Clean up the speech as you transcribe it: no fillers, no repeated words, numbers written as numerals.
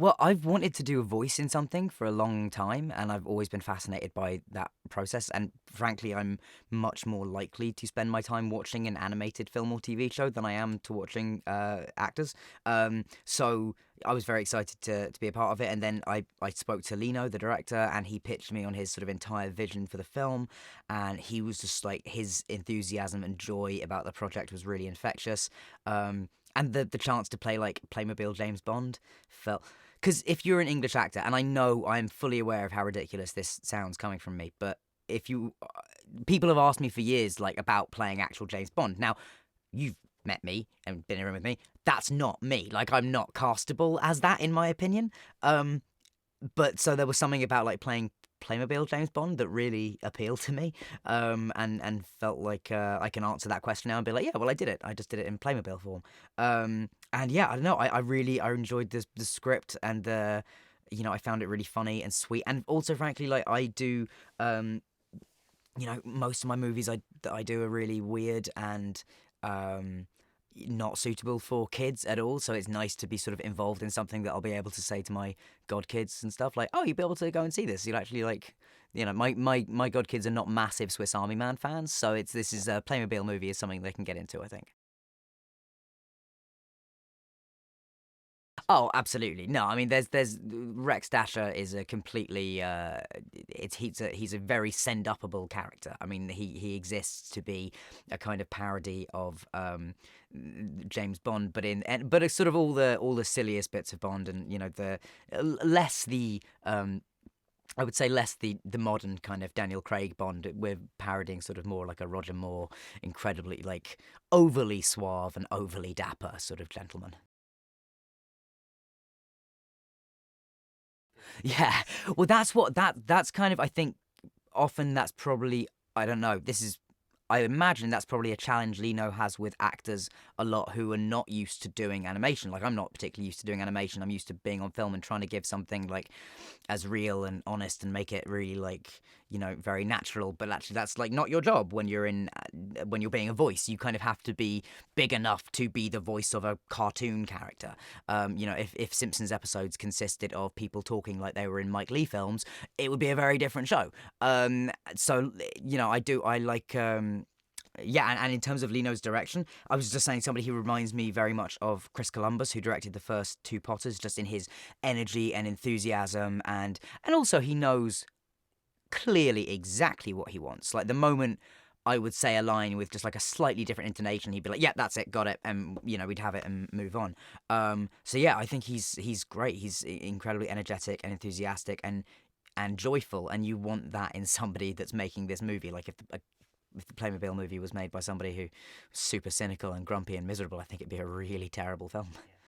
Well, I've wanted to do a voice in something for a long time, and I've always been fascinated by that process. And frankly, I'm much more likely to spend my time watching an animated film or TV show than I am to watching actors. So I was very excited to be a part of it. And then I spoke to Lino, the director, and he pitched me on his sort of entire vision for the film. And he was just like, his enthusiasm and joy about the project was really infectious. And the chance to play like Playmobil James Bond felt, because if you're an English actor, and I know I'm fully aware of how ridiculous this sounds coming from me, but if you, people have asked me for years, like, about playing actual James Bond. Now, you've met me and been in a room with me. That's not me. Like, I'm not castable as that, in my opinion. Um, but so there was something about like playing Playmobil James Bond that really appealed to me, and felt like I can answer that question now and be like, yeah, well, I did it. I just did it in Playmobil form. And yeah, I don't know. I really I enjoyed the script, and the I found it really funny and sweet, and also frankly, like, I do. Most of my movies that I do are really weird and um, not suitable for kids at all. So it's nice to be sort of involved in something that I'll be able to say to my godkids and stuff like, "Oh, you'll be able to go and see this. You'll actually like." My godkids are not massive Swiss Army Man fans, so this is a Playmobil movie is something they can get into, I think. Oh, absolutely. No, I mean, there's Rex Dasher is a completely he's a very send upable character. I mean, he exists to be a kind of parody of James Bond, but it's sort of all the silliest bits of Bond, and the less the I would say less the modern kind of Daniel Craig Bond. We're parodying sort of more like a Roger Moore, incredibly like overly suave and overly dapper sort of gentleman. Yeah. Well, that's kind of, I think, often that's probably, I don't know. I imagine that's probably a challenge Lino has with actors a lot who are not used to doing animation. Like, I'm not particularly used to doing animation. I'm used to being on film and trying to give something like as real and honest and make it really like very natural. But actually, that's like not your job when you're being a voice. You kind of have to be big enough to be the voice of a cartoon character. If Simpsons episodes consisted of people talking like they were in Mike Lee films, it would be a very different show. So I like. Yeah, and in terms of Lino's direction, I was just saying somebody who reminds me very much of Chris Columbus, who directed the first two Potters, just in his energy and enthusiasm, and also he knows clearly exactly what he wants. Like, the moment I would say a line with just like a slightly different intonation, he'd be like, "Yeah, that's it, got it," and we'd have it and move on. So yeah, I think he's great. He's incredibly energetic and enthusiastic and joyful, and you want that in somebody that's making this movie. Like, if the Playmobil movie was made by somebody who was super cynical and grumpy and miserable, I think it'd be a really terrible film.